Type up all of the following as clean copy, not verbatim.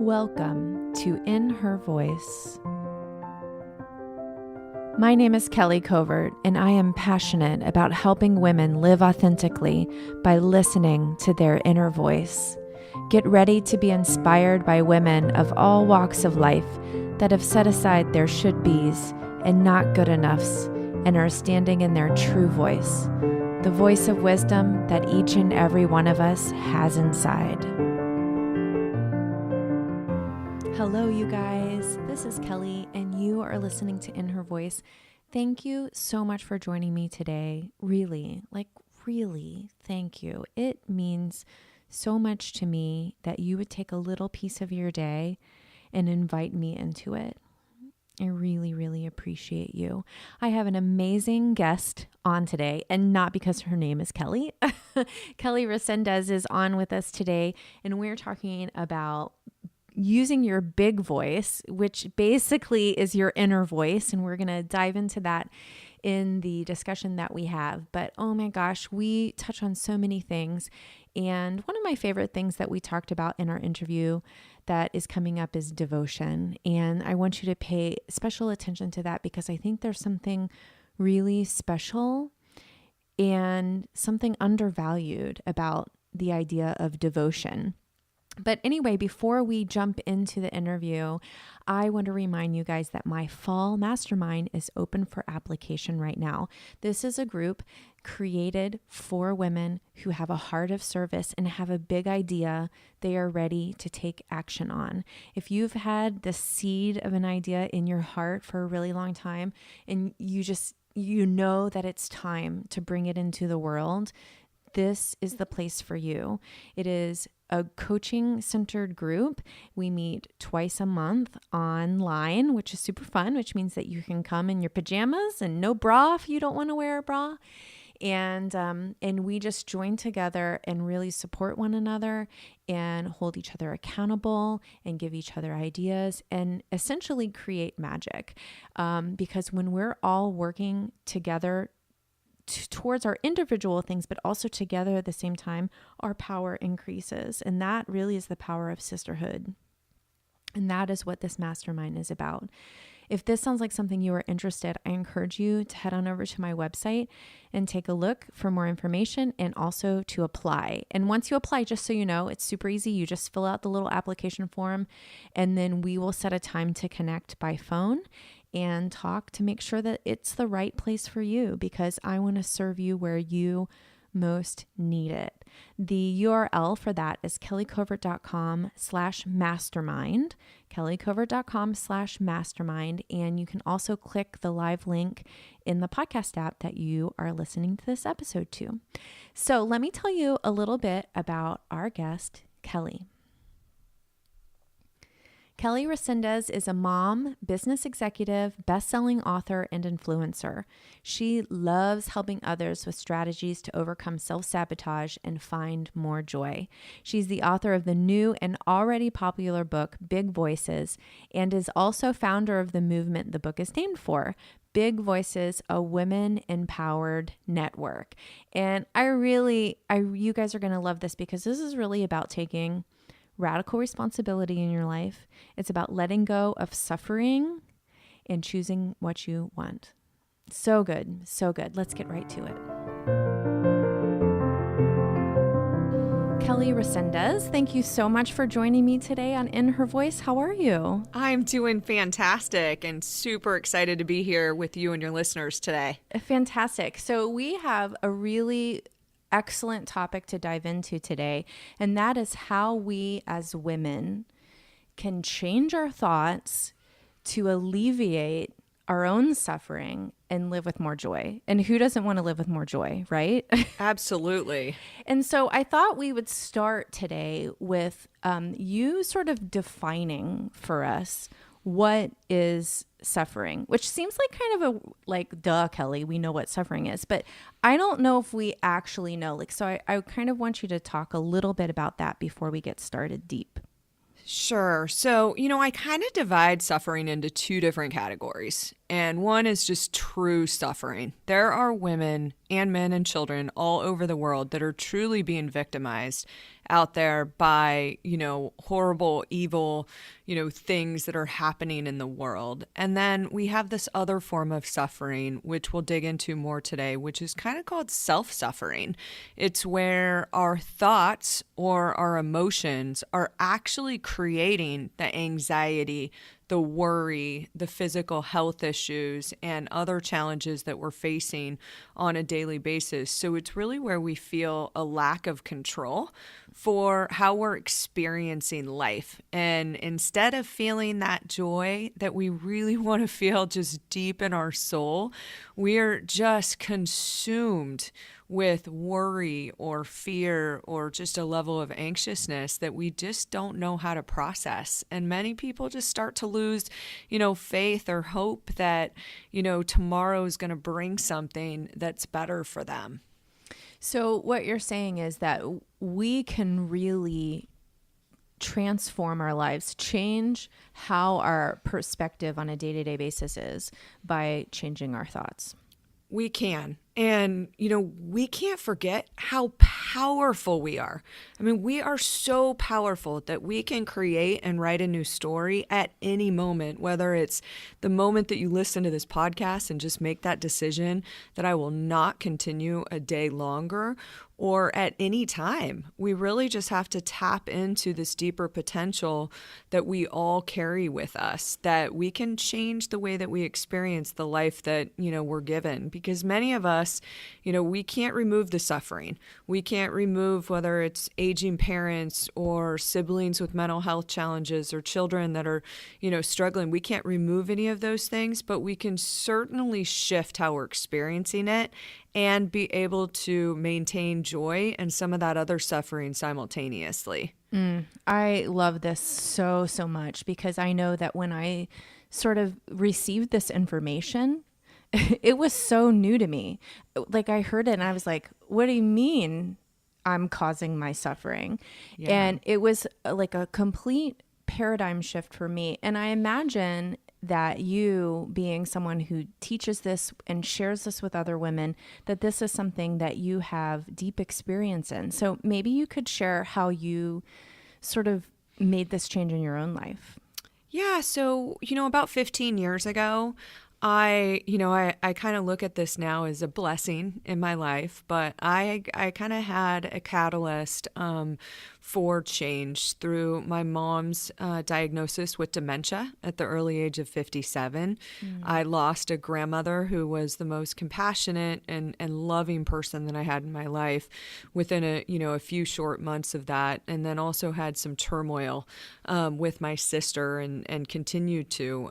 Welcome to In Her Voice. My name is Kelly Covert, and I am passionate about helping women live authentically by listening to their inner voice. Get ready to be inspired by women of all walks of life that have set aside their should-bes and not good enoughs and are standing in their true voice, the voice of wisdom that each and every one of us has inside. Hello, you guys. This is Kelly, and you are listening to In Her Voice. Thank you so much for joining me today. Really, thank you. It means so much to me that you would take a little piece of your day and invite me into it. I really appreciate you. I have an amazing guest on today, and not because her name is Kelly. Kelly Resendez is on with us today, and we're talking about using your big voice, which basically is your inner voice. And we're going to dive into that in the discussion that we have. But oh my gosh, we touch on so many things. And one of my favorite things that we talked about in our interview that is coming up is devotion. And I want you to pay special attention to that because I think there's something really special and something undervalued about the idea of devotion. But anyway, before we jump into the interview, I want to remind you guys that my Fall Mastermind is open for application right now. This is a group created for women who have a heart of service and have a big idea they are ready to take action on. If you've had the seed of an idea in your heart for a really long time and you know that it's time to bring it into the world, this is the place for you. It is a coaching-centered group. We meet twice a month online, which is super fun, which means that you can come in your pajamas and no bra if you don't want to wear a bra. And we just join together and really support one another and hold each other accountable and give each other ideas and essentially create magic. Because when we're all working together towards our individual things, but also together at the same time, our power increases. And that really is the power of sisterhood. And that is what this mastermind is about. If this sounds like something you are interested, I encourage you to head on over to my website and take a look for more information and also to apply. And once you apply, just so you know, it's super easy. You just fill out the little application form and then we will set a time to connect by phone and talk to make sure that it's the right place for you because I want to serve you where you most need it. The URL for that is kellycovert.com/mastermind, kellycovert.com/mastermind. And you can also click the live link in the podcast app that you are listening to this episode to. So let me tell you a little bit about our guest, Kelly. Kelly Resendez is a mom, business executive, best-selling author, and influencer. She loves helping others with strategies to overcome self-sabotage and find more joy. She's the author of the new and already popular book, Big Voices, and is also founder of the movement the book is named for, Big Voices, a women-empowered network. And you guys are going to love this because this is really about taking radical responsibility in your life. It's about letting go of suffering and choosing what you want. So good, so good. Let's get right to it. Kelly Resendez, thank you so much for joining me today on In Her Voice. How are you? I'm doing fantastic and super excited to be here with you and your listeners today. Fantastic. So we have a really excellent topic to dive into today, and that is how we as women can change our thoughts to alleviate our own suffering and live with more joy. And who doesn't want to live with more joy, right? Absolutely. And so I thought we would start today with you sort of defining for us what is suffering, which seems like kind of duh, Kelly, we know what suffering is, but I don't know if we actually know. So I kind of want you to talk a little bit about that before we get started deep. Sure. So, I kind of divide suffering into two different categories. and one is just true suffering. There are women and men and children all over the world that are truly being victimized out there by, horrible, evil, things that are happening in the world. And then we have this other form of suffering, which we'll dig into more today, which is kind of called self-suffering. It's where our thoughts or our emotions are actually creating the anxiety, the worry, the physical health issues, and other challenges that we're facing on a daily basis. So it's really where we feel a lack of control for how we're experiencing life. And instead of feeling that joy that we really want to feel just deep in our soul, we are just consumed with worry or fear or just a level of anxiousness that we just don't know how to process. And many people just start to lose, faith or hope that, tomorrow is going to bring something that's better for them. So what you're saying is that we can really transform our lives, change how our perspective on a day-to-day basis is by changing our thoughts. We can. And, we can't forget how powerful we are. I mean, we are so powerful that we can create and write a new story at any moment, whether it's the moment that you listen to this podcast and just make that decision that I will not continue a day longer, or at any time. We really just have to tap into this deeper potential that we all carry with us, that we can change the way that we experience the life that, we're given. Because many of us, we can't remove the suffering. We can't remove whether it's aging parents or siblings with mental health challenges or children that are, struggling. We can't remove any of those things, but we can certainly shift how we're experiencing it and be able to maintain joy and some of that other suffering simultaneously. I love this so much because I know that when I sort of received this information, it was so new to me. Like I heard it and I was like, what do you mean I'm causing my suffering? Yeah. And it was like a complete paradigm shift for me. And I imagine that you, being someone who teaches this and shares this with other women, that this is something that you have deep experience in. So maybe you could share how you sort of made this change in your own life. Yeah. So, about 15 years ago, I kind of look at this now as a blessing in my life, but I kind of had a catalyst for change through my mom's diagnosis with dementia at the early age of 57. I lost a grandmother who was the most compassionate and loving person that I had in my life within a few short months of that, and then also had some turmoil with my sister and continued to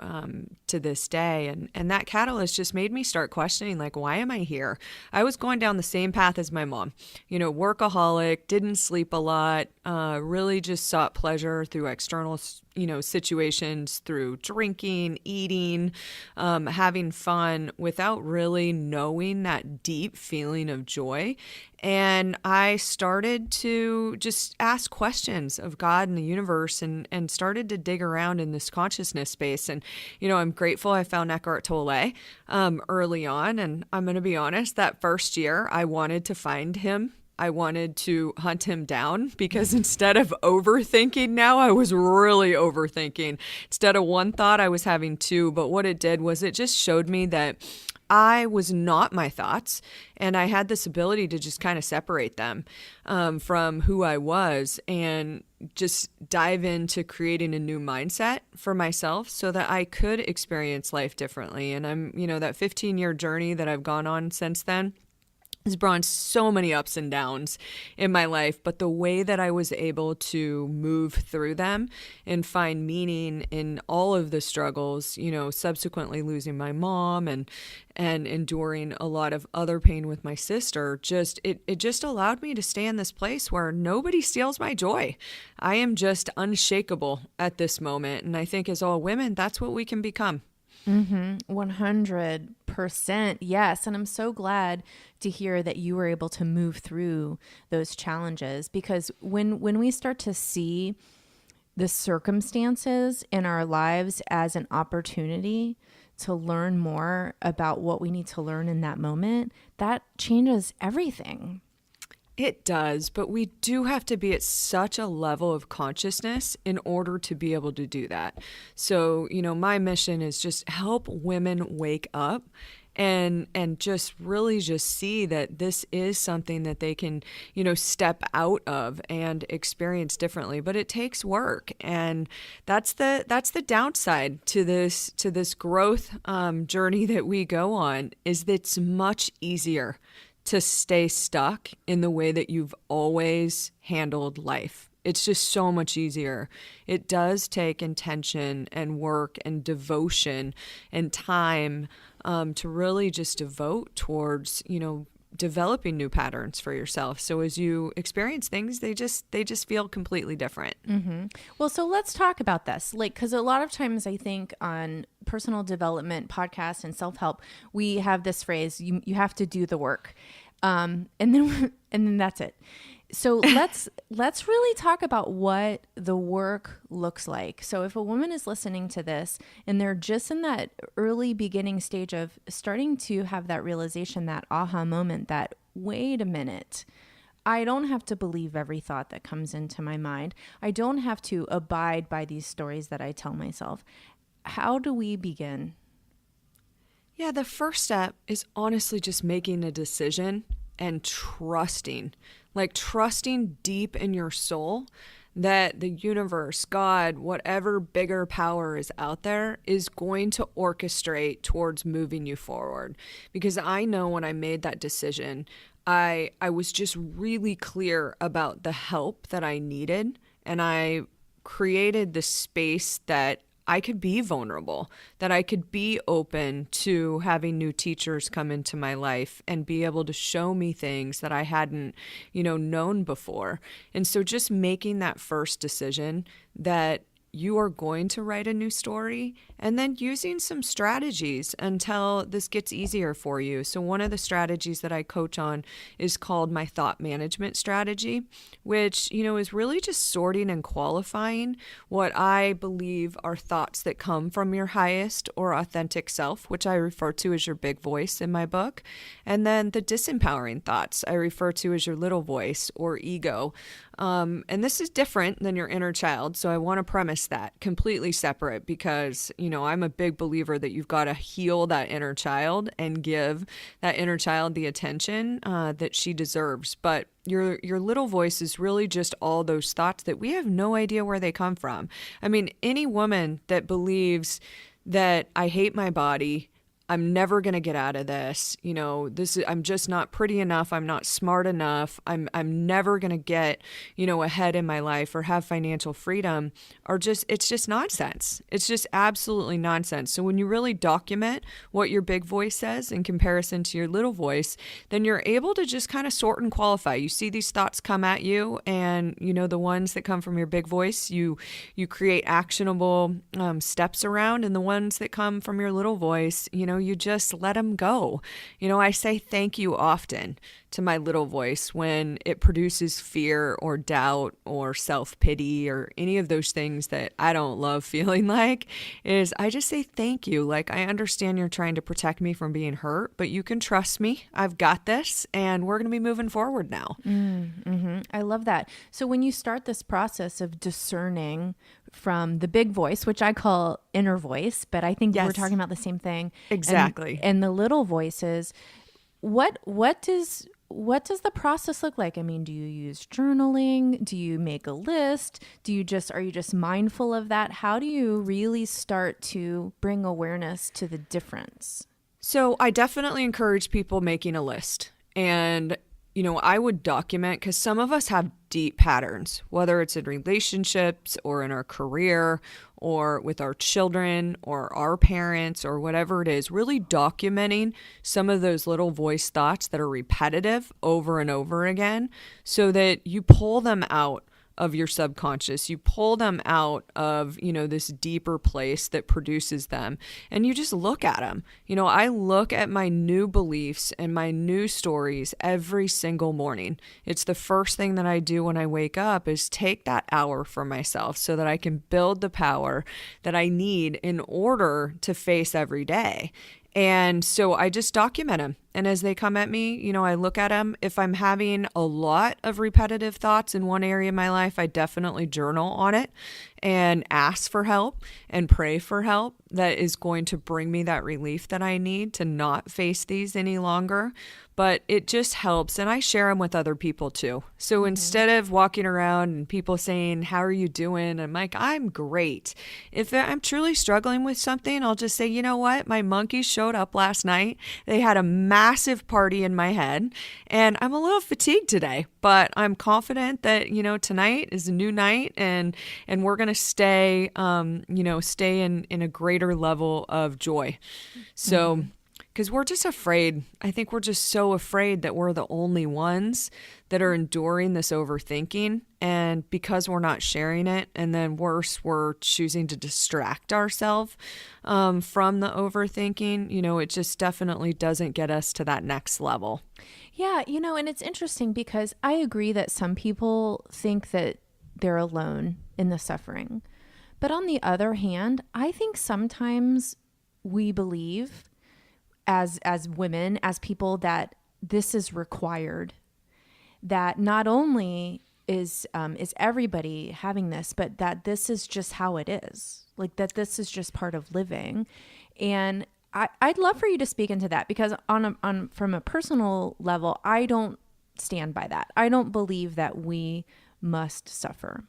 this day. And that catalyst just made me start questioning, like, why am I here? I was going down the same path as my mom, workaholic, didn't sleep a lot, really just sought pleasure through external, situations, through drinking, eating, having fun without really knowing that deep feeling of joy. And I started to just ask questions of God and the universe and started to dig around in this consciousness space. And, I'm grateful I found Eckhart Tolle early on. And I'm going to be honest, that first year I wanted to find him. I wanted to hunt him down because instead of overthinking now, I was really overthinking. Instead of one thought, I was having two. But what it did was it just showed me that I was not my thoughts, and I had this ability to just kind of separate them from who I was and just dive into creating a new mindset for myself so that I could experience life differently. And I'm, that 15-year journey that I've gone on since then has brought so many ups and downs in my life, but the way that I was able to move through them and find meaning in all of the struggles, subsequently losing my mom and enduring a lot of other pain with my sister, it just allowed me to stay in this place where nobody steals my joy. I am just unshakable at this moment. And I think as all women, that's what we can become. 100%. Yes. And I'm so glad to hear that you were able to move through those challenges, because when we start to see the circumstances in our lives as an opportunity to learn more about what we need to learn in that moment, that changes everything. It does, but we do have to be at such a level of consciousness in order to be able to do that. So, my mission is just help women wake up and just really just see that this is something that they can, step out of and experience differently. But it takes work, and that's the downside to this growth journey that we go on, is that it's much easier to stay stuck in the way that you've always handled life. It's just so much easier. It does take intention and work and devotion and time to really just devote towards, developing new patterns for yourself. So as you experience things, they just feel completely different. Mm-hmm. Well, so let's talk about this. Because a lot of times I think on personal development podcasts and self-help, we have this phrase, you have to do the work. And then that's it. So let's really talk about what the work looks like. So if a woman is listening to this and they're just in that early beginning stage of starting to have that realization, that aha moment, that wait a minute, I don't have to believe every thought that comes into my mind. I don't have to abide by these stories that I tell myself. How do we begin? Yeah, the first step is honestly just making a decision and trusting deep in your soul that the universe, God, whatever bigger power is out there is going to orchestrate towards moving you forward. Because I know when I made that decision, I was just really clear about the help that I needed, and I created the space that I could be vulnerable, that I could be open to having new teachers come into my life and be able to show me things that I hadn't, known before. And so just making that first decision that you are going to write a new story, and then using some strategies until this gets easier for you. So one of the strategies that I coach on is called my thought management strategy, which, is really just sorting and qualifying what I believe are thoughts that come from your highest or authentic self, which I refer to as your big voice in my book. And then the disempowering thoughts I refer to as your little voice or ego. And this is different than your inner child. So I want to premise that completely separate, because, I'm a big believer that you've got to heal that inner child and give that inner child the attention that she deserves. But your little voice is really just all those thoughts that we have no idea where they come from. I mean, any woman that believes that I hate my body, I'm never going to get out of this. I'm just not pretty enough. I'm not smart enough. I'm never going to get, ahead in my life or have financial freedom, it's just nonsense. It's just absolutely nonsense. So when you really document what your big voice says in comparison to your little voice, then you're able to just kind of sort and qualify. You see these thoughts come at you, and, the ones that come from your big voice, you create actionable steps around, and the ones that come from your little voice, you just let them go. I say thank you often to my little voice when it produces fear or doubt or self-pity or any of those things that I don't love feeling like. Is I just say thank you. Like, I understand you're trying to protect me from being hurt, but you can trust me. I've got this, and we're going to be moving forward now. Mm-hmm. I love that. So when you start this process of discerning from the big voice, which I call inner voice, but I think we're talking about the same thing. Exactly. And the little voices, what does the process look like? I mean, do you use journaling? Do you make a list? Are you just mindful of that? How do you really start to bring awareness to the difference? So I definitely encourage people making a list. And I would document, because some of us have deep patterns, whether it's in relationships or in our career or with our children or our parents or whatever it is, really documenting some of those little voice thoughts that are repetitive over and over again, so that you pull them out of your subconscious. You pull them out of, this deeper place that produces them, and you just look at them. I look at my new beliefs and my new stories every single morning. It's the first thing that I do when I wake up is take that hour for myself so that I can build the power that I need in order to face every day. And so I just document them. And as they come at me, I look at them. If I'm having a lot of repetitive thoughts in one area of my life, I definitely journal on it and ask for help and pray for help that is going to bring me that relief that I need to not face these any longer. But it just helps. And I share them with other people too. So instead of walking around and people saying, how are you doing? I'm like, I'm great. If I'm truly struggling with something, I'll just say, you know what? My monkeys showed up last night. They had a massive party in my head and I'm a little fatigued today, but I'm confident that, tonight is a new night and we're going to stay, stay in a greater level of joy. So because we're just afraid. I think we're just so afraid that we're the only ones that are enduring this overthinking. And because we're not sharing it, and then worse, we're choosing to distract ourselves from the overthinking, it just definitely doesn't get us to that next level. Yeah, and it's interesting because I agree that some people think that they're alone in the suffering. But on the other hand, I think sometimes we believe as women, as people, that this is required, that not only is everybody having this, but that this is just how it is, like that this is just part of living. And I'd love for you to speak into that, because from a personal level, I don't stand by that. I don't believe that we must suffer.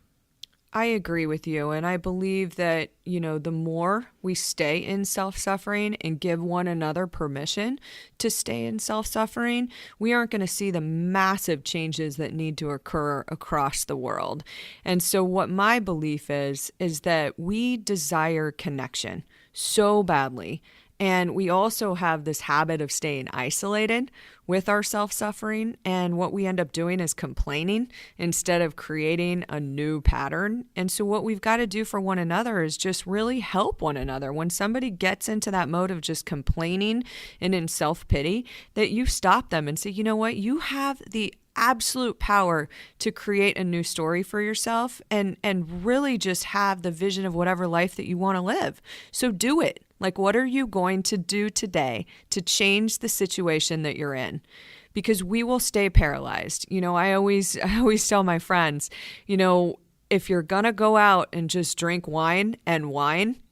I agree with you. And I believe that, the more we stay in self-suffering and give one another permission to stay in self-suffering, we aren't going to see the massive changes that need to occur across the world. And so what my belief is that we desire connection so badly. And we also have this habit of staying isolated with our self-suffering. And what we end up doing is complaining instead of creating a new pattern. And so what we've got to do for one another is just really help one another. When somebody gets into that mode of just complaining and in self-pity, that you stop them and say, you know what, you have the absolute power to create a new story for yourself and really just have the vision of whatever life that you want to live. So do it. Like, what are you going to do today to change the situation that you're in? Because we will stay paralyzed. I always tell my friends, if you're going to go out and just drink wine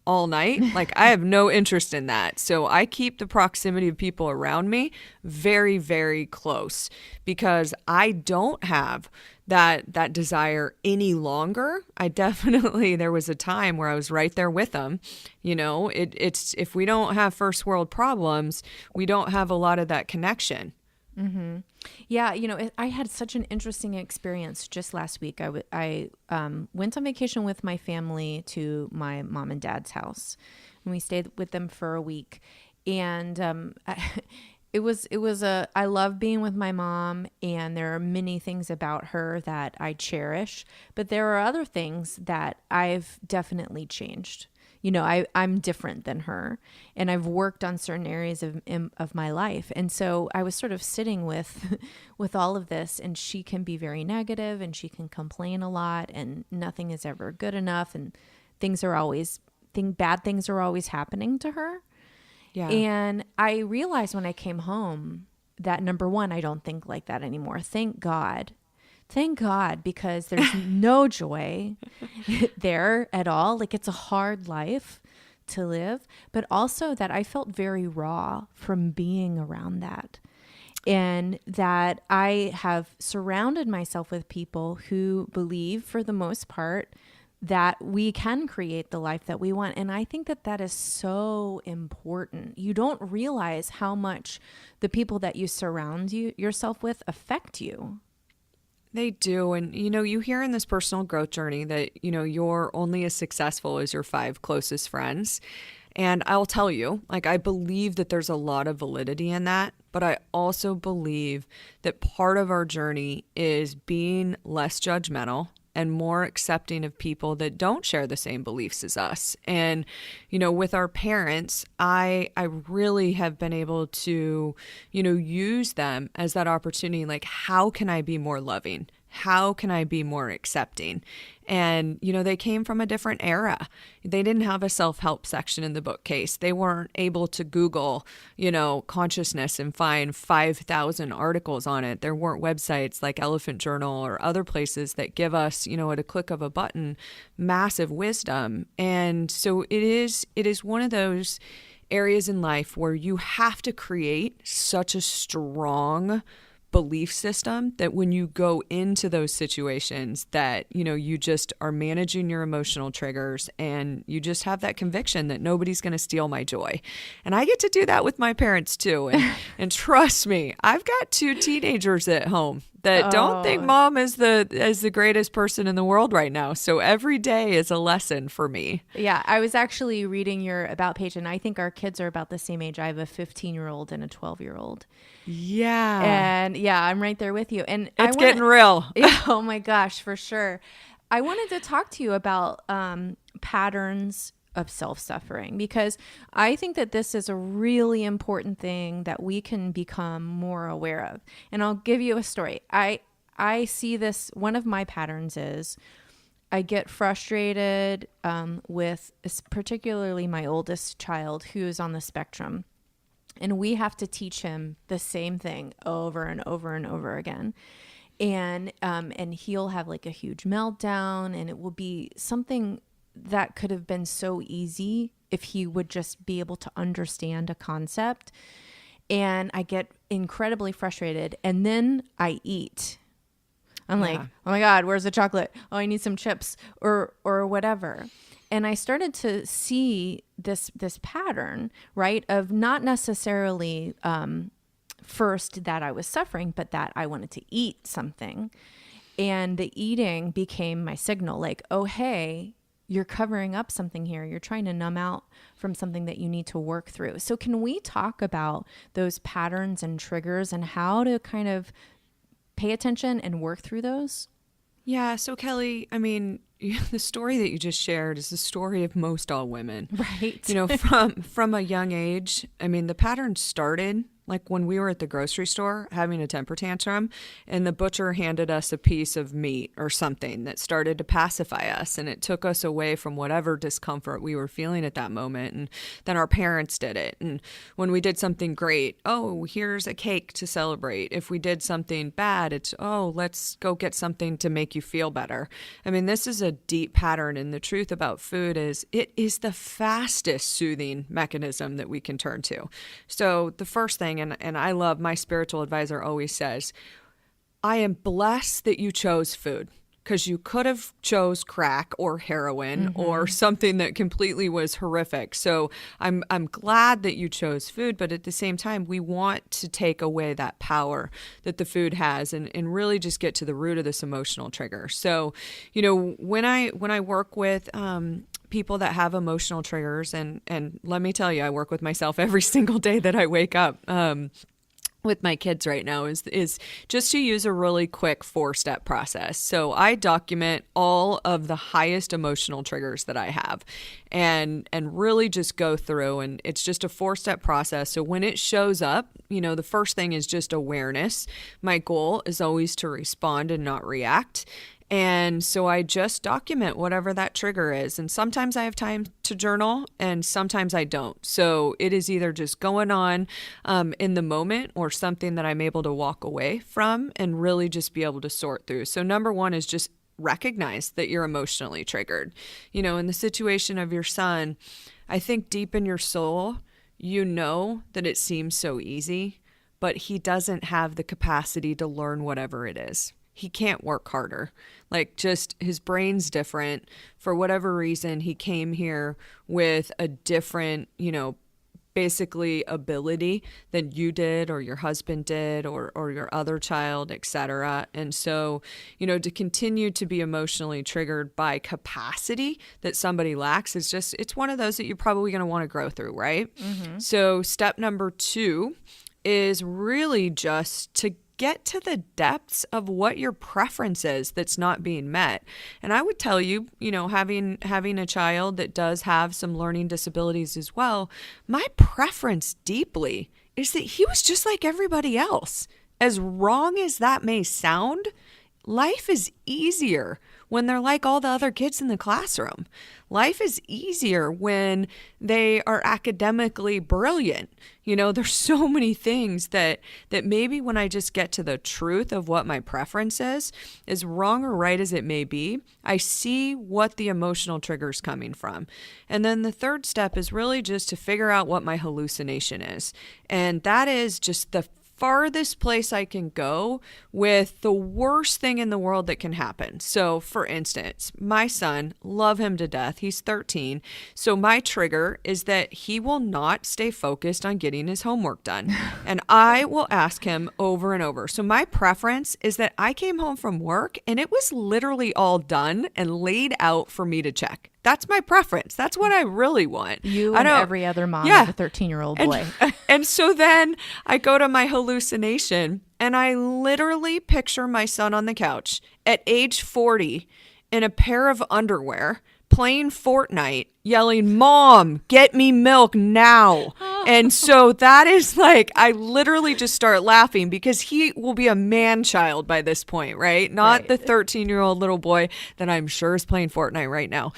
all night, like, I have no interest in that. So I keep the proximity of people around me very, very close, because I don't have that desire any longer. There was a time where I was right there with them. It's if we don't have first world problems, we don't have a lot of that connection. Mm-hmm. Yeah, I had such an interesting experience just last week. I went on vacation with my family to my mom and dad's house, and we stayed with them for a week. And I love being with my mom, and there are many things about her that I cherish, but there are other things that I've definitely changed. I'm different than her, and I've worked on certain areas of my life. And so I was sort of sitting with all of this, and she can be very negative, and she can complain a lot, and nothing is ever good enough, and bad things are always happening to her. Yeah. And I realized when I came home that, number one, I don't think like that anymore. Thank God. Thank God, because there's no joy there at all. Like, it's a hard life to live, but also that I felt very raw from being around that. And that I have surrounded myself with people who believe, for the most part, that we can create the life that we want. And I think that is so important. You don't realize how much the people that you surround yourself with affect you. They do. And, you hear in this personal growth journey that, you're only as successful as your 5 closest friends. And I'll tell you, like, I believe that there's a lot of validity in that, but I also believe that part of our journey is being less judgmental and more accepting of people that don't share the same beliefs as us. And, with our parents, I really have been able to, use them as that opportunity. Like, how can I be more loving? How can I be more accepting? And, they came from a different era. They didn't have a self-help section in the bookcase. They weren't able to Google, consciousness and find 5,000 articles on it. There weren't websites like Elephant Journal or other places that give us, at a click of a button, massive wisdom. And so it is one of those areas in life where you have to create such a strong belief system that when you go into those situations that, you just are managing your emotional triggers and you just have that conviction that nobody's going to steal my joy. And I get to do that with my parents too. And trust me, I've got 2 teenagers at home that don't think mom is the greatest person in the world right now. So every day is a lesson for me. Yeah, I was actually reading your About page, and I think our kids are about the same age. I have a 15-year-old and a 12-year-old. Yeah. And yeah, I'm right there with you. And it's getting real. Yeah, oh my gosh, for sure. I wanted to talk to you about patterns of self-suffering, because I think that this is a really important thing that we can become more aware of. And I'll give you a story. I see this, one of my patterns is I get frustrated with particularly my oldest child who is on the spectrum. And we have to teach him the same thing over and over and over again. And he'll have like a huge meltdown, and it will be something that could have been so easy if he would just be able to understand a concept. And I get incredibly frustrated, and then I eat. I'm like, oh my God, where's the chocolate? Oh, I need some chips or whatever. And I started to see this pattern, right, of not necessarily first that I was suffering, but that I wanted to eat something. And the eating became my signal, like, oh, hey, you're covering up something here. You're trying to numb out from something that you need to work through. So can we talk about those patterns and triggers and how to kind of pay attention and work through those? Yeah. So Kelly, I mean, the story that you just shared is the story of most all women. Right. From a young age, I mean, the pattern started like when we were at the grocery store having a temper tantrum and the butcher handed us a piece of meat or something that started to pacify us, and it took us away from whatever discomfort we were feeling at that moment. And then our parents did it. And when we did something great, oh, here's a cake to celebrate. If we did something bad, it's, oh, let's go get something to make you feel better. I mean, this is a deep pattern. And the truth about food is it is the fastest soothing mechanism that we can turn to. So the first thing, and I love, my spiritual advisor always says, I am blessed that you chose food, because you could have chose crack or heroin or something that completely was horrific. So I'm glad that you chose food, but at the same time, we want to take away that power that the food has and really just get to the root of this emotional trigger. So, when I work with people that have emotional triggers, and let me tell you, I work with myself every single day that I wake up. With my kids right now is just to use a really quick 4-step process. So I document all of the highest emotional triggers that I have and really just go through, and it's just a 4-step process. So when it shows up, the first thing is just awareness. My goal is always to respond and not react. And so I just document whatever that trigger is. And sometimes I have time to journal and sometimes I don't. So it is either just going on in the moment or something that I'm able to walk away from and really just be able to sort through. So number one is just recognize that you're emotionally triggered. In the situation of your son, I think deep in your soul, that it seems so easy, but he doesn't have the capacity to learn whatever it is. He can't work harder. Like, just his brain's different. For whatever reason, he came here with a different, basically ability than you did or your husband did or your other child, etc. And so, to continue to be emotionally triggered by capacity that somebody lacks it's one of those that you're probably going to want to grow through, right? So step number 2 is really just to get to the depths of what your preference is that's not being met. And I would tell you, having a child that does have some learning disabilities as well, my preference deeply is that he was just like everybody else. As wrong as that may sound, life is easier when they're like all the other kids in the classroom. Life is easier when they are academically brilliant. There's so many things that maybe when I just get to the truth of what my preference is, as wrong or right as it may be, I see what the emotional trigger's coming from. And then the third step is really just to figure out what my hallucination is. And that is just the farthest place I can go with the worst thing in the world that can happen. So for instance, my son, love him to death. He's 13. So my trigger is that he will not stay focused on getting his homework done. And I will ask him over and over. So my preference is that I came home from work and it was literally all done and laid out for me to check. That's my preference. That's what I really want. You and every other mom of a 13-year-old boy. And so then I go to my hallucination and I literally picture my son on the couch at age 40 in a pair of underwear playing Fortnite, yelling, "Mom, get me milk now." And so that is like, I literally just start laughing because he will be a man-child by this point, right? Not the 13-year-old little boy that I'm sure is playing Fortnite right now.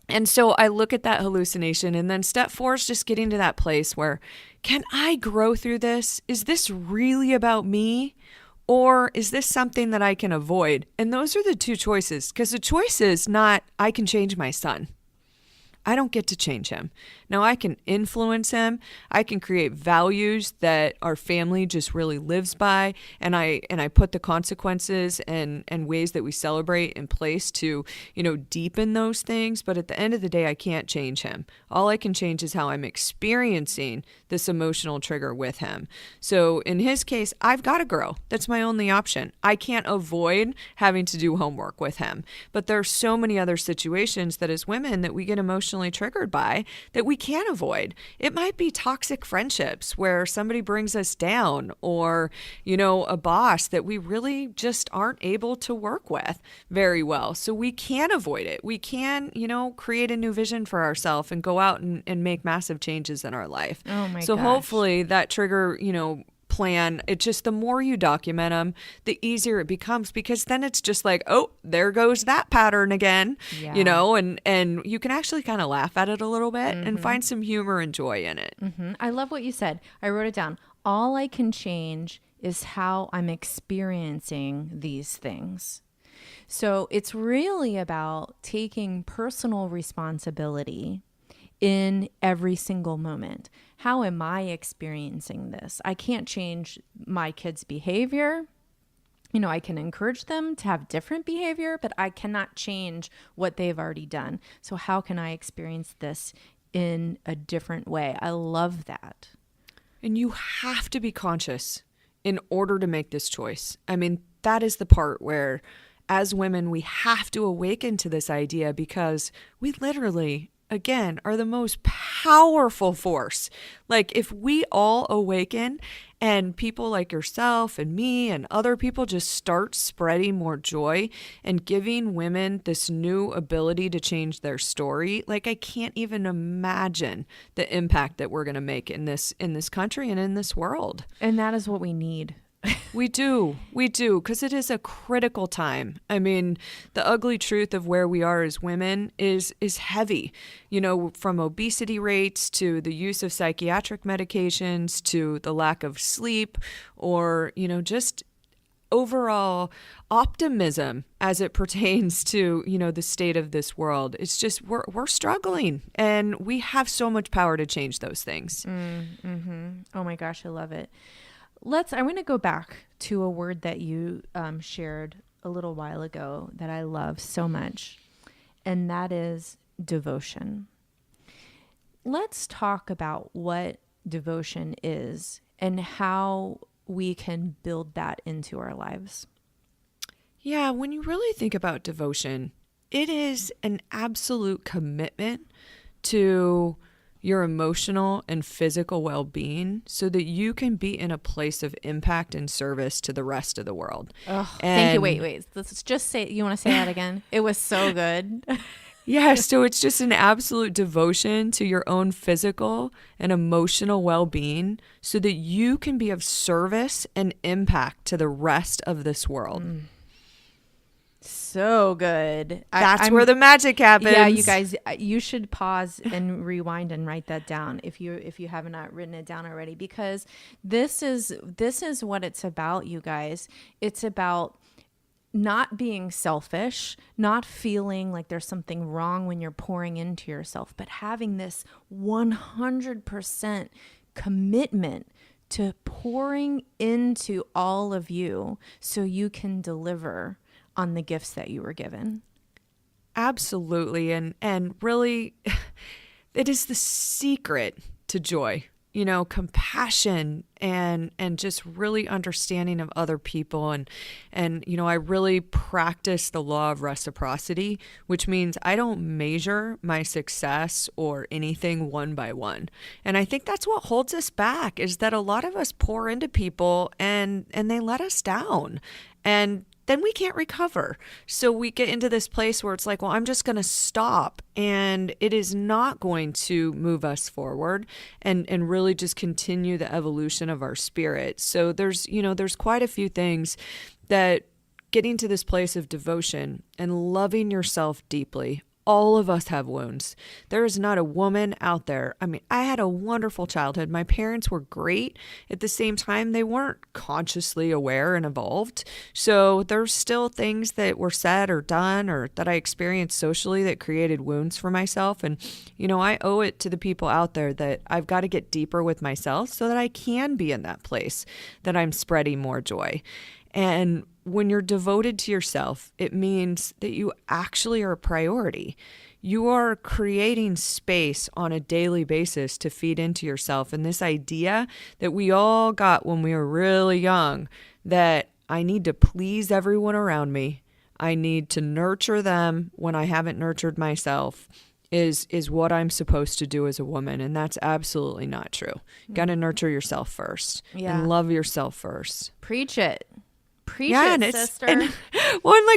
And so I look at that hallucination, and then step 4 is just getting to that place where, can I grow through this? Is this really about me? Or is this something that I can avoid? And those are the two choices, because the choice is not, I can change my son. I don't get to change him. Now I can influence him. I can create values that our family just really lives by. And I put the consequences and ways that we celebrate in place to, deepen those things. But at the end of the day, I can't change him. All I can change is how I'm experiencing this emotional trigger with him. So in his case, I've got to grow. That's my only option. I can't avoid having to do homework with him. But there are so many other situations that as women that we get emotionally triggered by that we can't avoid. It might be toxic friendships where somebody brings us down, or, a boss that we really just aren't able to work with very well. So we can avoid it. We can, create a new vision for ourselves and go out and make massive changes in our life. Oh my So gosh. hopefully that trigger, plan, it's just the more you document them, the easier it becomes, because then it's just like, oh, there goes that pattern again, and you can actually kind of laugh at it a little bit and find some humor and joy in it. I love what you said. I wrote it down. All I can change is how I'm experiencing these things. So it's really about taking personal responsibility in every single moment. How am I experiencing this? I can't change my kids' behavior. I can encourage them to have different behavior, but I cannot change what they've already done. So how can I experience this in a different way? I love that. And you have to be conscious in order to make this choice. I mean, that is the part where, as women, we have to awaken to this idea, because we literally, again, are the most powerful force. Like, if we all awaken and people like yourself and me and other people just start spreading more joy and giving women this new ability to change their story, like, I can't even imagine the impact that we're going to make in this country and in this world. And that is what we need. We do, because it is a critical time. I mean, the ugly truth of where we are as women is heavy, from obesity rates to the use of psychiatric medications to the lack of sleep, or, just overall optimism as it pertains to, the state of this world. It's just, we're struggling, and we have so much power to change those things. Oh my gosh, I love it. I want to go back to a word that you shared a little while ago that I love so much, and that is devotion. Let's talk about what devotion is and how we can build that into our lives. Yeah, when you really think about devotion, it is an absolute commitment to, your emotional and physical well-being so that you can be in a place of impact and service to the rest of the world. Oh, thank you. Wait. Let's just say, you want to say that again? It was so good. Yeah, so it's just an absolute devotion to your own physical and emotional well-being so that you can be of service and impact to the rest of this world. So good. That's where the magic happens. Yeah, you guys, you should pause and rewind and write that down if you have not written it down already, because this is what it's about, you guys. It's about not being selfish, not feeling like there's something wrong when you're pouring into yourself, but having this 100% commitment to pouring into all of you so you can deliver on the gifts that you were given. Absolutely. And really, it is the secret to joy, compassion and just really understanding of other people. And, I really practice the law of reciprocity, which means I don't measure my success or anything one by one. And I think that's what holds us back, is that a lot of us pour into people and they let us down. And then we can't recover. So we get into this place where it's like, well, I'm just going to stop, and it is not going to move us forward and really just continue the evolution of our spirit. So there's quite a few things that getting to this place of devotion and loving yourself deeply. All of us have wounds. There is not a woman out there. I mean, I had a wonderful childhood. My parents were great. At the same time, they weren't consciously aware and evolved. So there's still things that were said or done or that I experienced socially that created wounds for myself. And, I owe it to the people out there that I've got to get deeper with myself so that I can be in that place that I'm spreading more joy. And when you're devoted to yourself, it means that you actually are a priority. You are creating space on a daily basis to feed into yourself. And this idea that we all got when we were really young, that I need to please everyone around me, I need to nurture them when I haven't nurtured myself, is what I'm supposed to do as a woman. And that's absolutely not true. You got to nurture yourself first and love yourself first. Preach it. Preach it, sister. And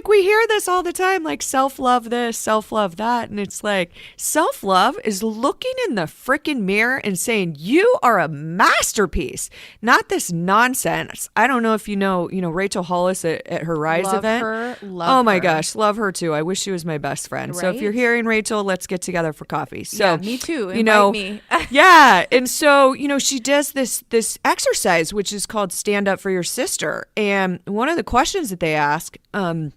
we hear this all the time, like self-love this, self-love that. And it's like, self-love is looking in the freaking mirror and saying, you are a masterpiece, not this nonsense. I don't know if you know Rachel Hollis at her Rise love event. Love my her. gosh, love her too. I wish she was my best friend. Right? So if you're hearing Rachel, let's get together for coffee. So me too. Invite me. Yeah. And so, she does this exercise, which is called Stand Up for Your Sister. And one of the questions that they ask on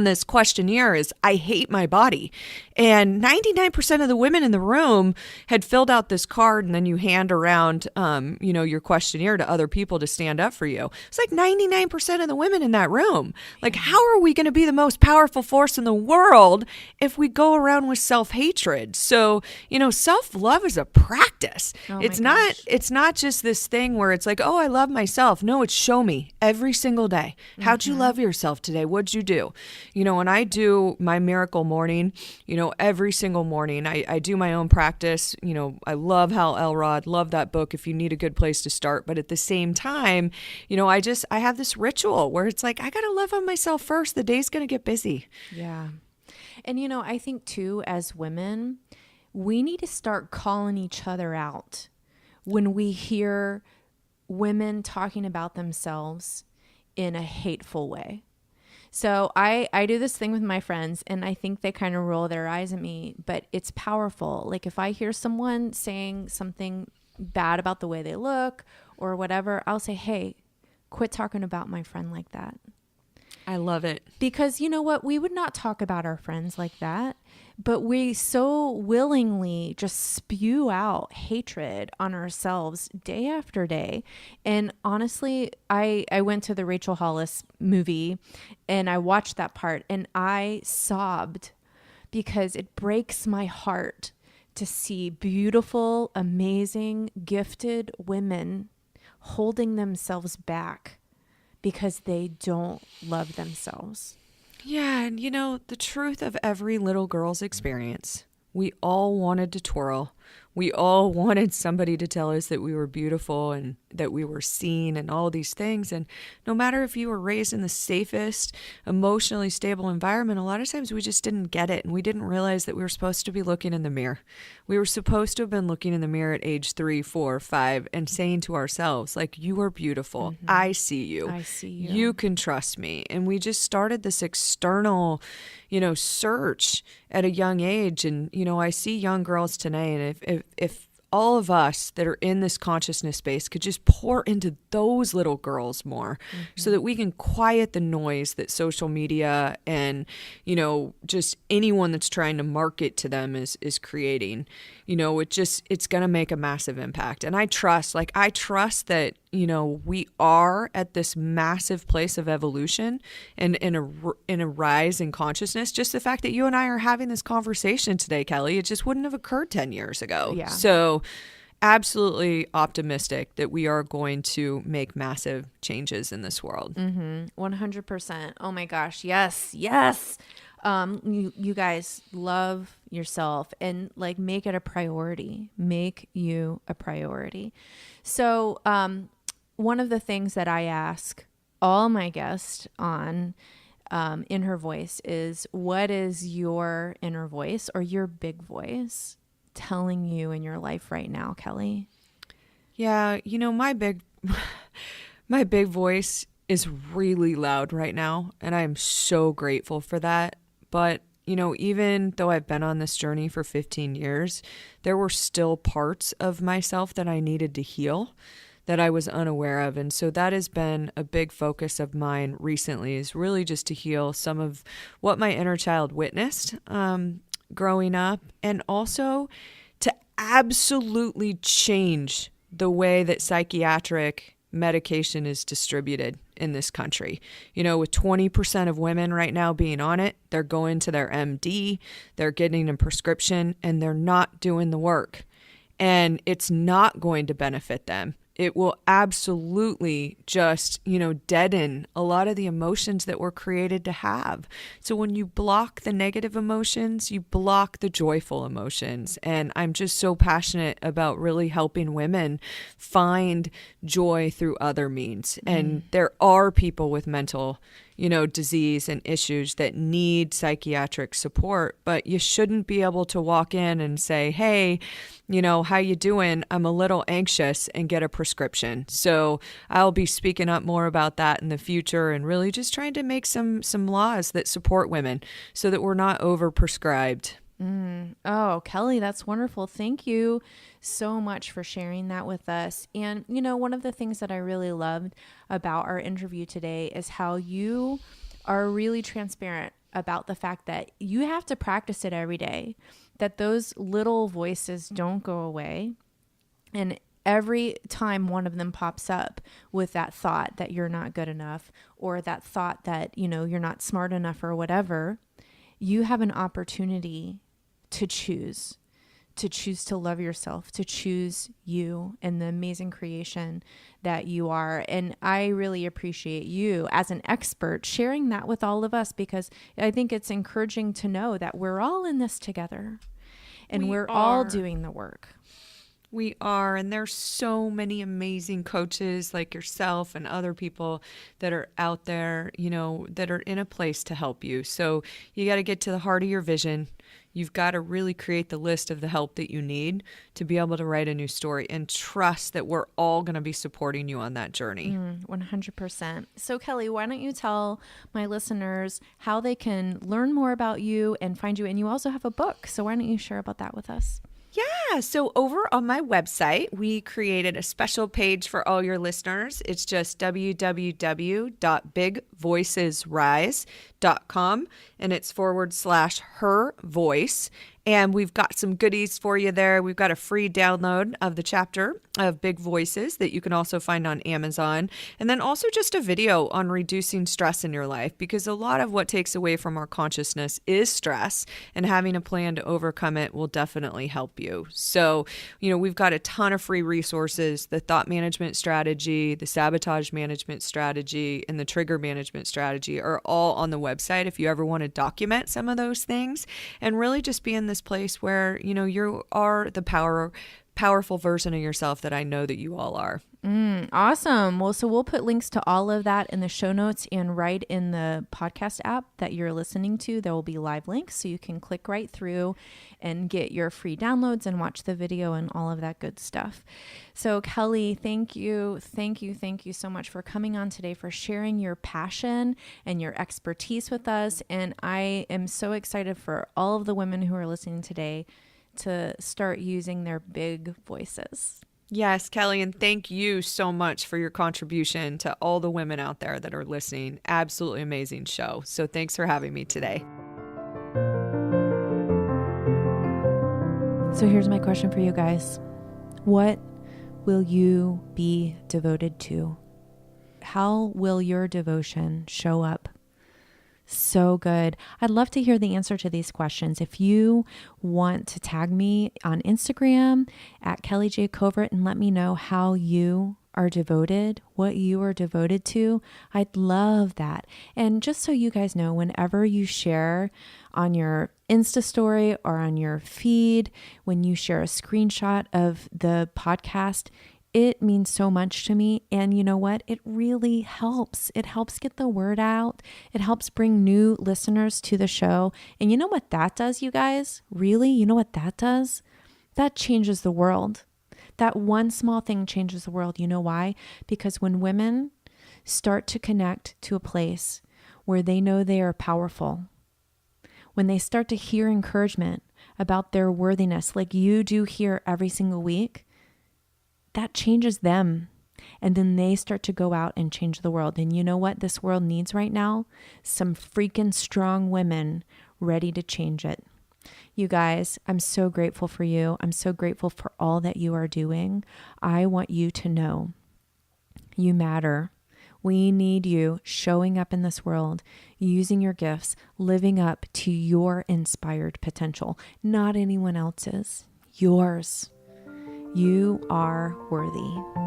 this questionnaire is, I hate my body. And 99% of the women in the room had filled out this card, and then you hand around, your questionnaire to other people to stand up for you. It's like 99% of the women in that room. Like, how are we going to be the most powerful force in the world if we go around with self-hatred? So, self-love is a practice. It's not just this thing where it's like, oh, I love myself. No, it's show me every single day. How'd you love yourself today? What'd you do? When I do my miracle morning, every single morning, I do my own practice. I love Hal Elrod, love that book if you need a good place to start. But at the same time, I have this ritual where it's like, I got to love on myself first. The day's going to get busy. Yeah. And, I think too, as women, we need to start calling each other out when we hear women talking about themselves in a hateful way. So I do this thing with my friends, and I think they kind of roll their eyes at me, but it's powerful. Like, if I hear someone saying something bad about the way they look or whatever, I'll say, hey, quit talking about my friend like that. I love it. Because you know what? We would not talk about our friends like that, but we so willingly just spew out hatred on ourselves day after day. And honestly, I went to the Rachel Hollis movie and I watched that part and I sobbed because it breaks my heart to see beautiful, amazing, gifted women holding themselves back because they don't love themselves. Yeah, and the truth of every little girl's experience, we all wanted to twirl. We all wanted somebody to tell us that we were beautiful and that we were seen and all these things. And no matter if you were raised in the safest, emotionally stable environment, a lot of times we just didn't get it. And we didn't realize that we were supposed to be looking in the mirror. We were supposed to have been looking in the mirror at age 3, 4, 5 and saying to ourselves, like, you are beautiful. I see you. I see you. You can trust me. And we just started this external, search at a young age. And, I see young girls today, and if all of us that are in this consciousness space could just pour into those little girls more so that we can quiet the noise that social media and, just anyone that's trying to market to them is creating, it's going to make a massive impact. And I trust that, we are at this massive place of evolution and in a rise in consciousness. Just the fact that you and I are having this conversation today, Kelly, it just wouldn't have occurred 10 years ago. Yeah. So absolutely optimistic that we are going to make massive changes in this world. 100%. Oh my gosh. Yes. Yes. You guys love yourself and make it a priority. Make you a priority. So, one of the things that I ask all my guests on In Her Voice is, what is your inner voice or your big voice telling you in your life right now, Kelly? Yeah, my big voice is really loud right now, and I am so grateful for that. But even though I've been on this journey for 15 years, there were still parts of myself that I needed to heal that I was unaware of. And so that has been a big focus of mine recently, is really just to heal some of what my inner child witnessed growing up, and also to absolutely change the way that psychiatric medication is distributed in this country. With 20% of women right now being on it, they're going to their MD, they're getting a prescription, and they're not doing the work. And it's not going to benefit them. It will absolutely just, deaden a lot of the emotions that we're created to have. So when you block the negative emotions, you block the joyful emotions. And I'm just so passionate about really helping women find joy through other means. And there are people with mental disease and issues that need psychiatric support, but you shouldn't be able to walk in and say, hey, how you doing? I'm a little anxious, and get a prescription. So I'll be speaking up more about that in the future, and really just trying to make some laws that support women so that we're not overprescribed. Oh, Kelly, that's wonderful. Thank you so much for sharing that with us. And, one of the things that I really loved about our interview today is how you are really transparent about the fact that you have to practice it every day, that those little voices don't go away. And every time one of them pops up with that thought that you're not good enough, or that thought that, you're not smart enough or whatever, you have an opportunity to choose to love yourself, to choose you and the amazing creation that you are. And I really appreciate you as an expert sharing that with all of us, because I think it's encouraging to know that we're all in this together, and we're all doing the work. We are, and there's so many amazing coaches like yourself and other people that are out there, that are in a place to help you. So you got to get to the heart of your vision. You've got to really create the list of the help that you need to be able to write a new story, and trust that we're all going to be supporting you on that journey. 100%. So Kelly, why don't you tell my listeners how they can learn more about you and find you? And you also have a book. So why don't you share about that with us? Yeah, so over on my website, we created a special page for all your listeners. It's just www.bigvoicesrise.com, and it's /her voice. And we've got some goodies for you there. We've got a free download of the chapter of Big Voices that you can also find on Amazon. And then also just a video on reducing stress in your life, because a lot of what takes away from our consciousness is stress, and having a plan to overcome it will definitely help you. So, we've got a ton of free resources. The thought management strategy, the sabotage management strategy, and the trigger management strategy are all on the website if you ever want to document some of those things and really just be in the this place where, you are the powerful version of yourself that I know that you all are. Awesome. Well, so we'll put links to all of that in the show notes and right in the podcast app that you're listening to. There will be live links so you can click right through and get your free downloads and watch the video and all of that good stuff. So Kelly, thank you so much for coming on today, for sharing your passion and your expertise with us. And I am so excited for all of the women who are listening today to start using their big voices. Yes, Kelly, and thank you so much for your contribution to all the women out there that are listening. Absolutely amazing show. So thanks for having me today. So here's my question for you guys. What will you be devoted to? How will your devotion show up? So good. I'd love to hear the answer to these questions. If you want to tag me on Instagram at Kelly J. Covert and let me know how you are devoted, what you are devoted to, I'd love that. And just so you guys know, whenever you share on your Insta story or on your feed, when you share a screenshot of the podcast, it means so much to me. And you know what? It really helps. It helps get the word out. It helps bring new listeners to the show. And you know what that does, you guys? Really? You know what that does? That changes the world. That one small thing changes the world. You know why? Because when women start to connect to a place where they know they are powerful, when they start to hear encouragement about their worthiness, like you do here every single week, that changes them. And then they start to go out and change the world. And you know what this world needs right now? Some freaking strong women ready to change it. You guys, I'm so grateful for you. I'm so grateful for all that you are doing. I want you to know you matter. We need you showing up in this world, using your gifts, living up to your inspired potential, not anyone else's, yours. You are worthy.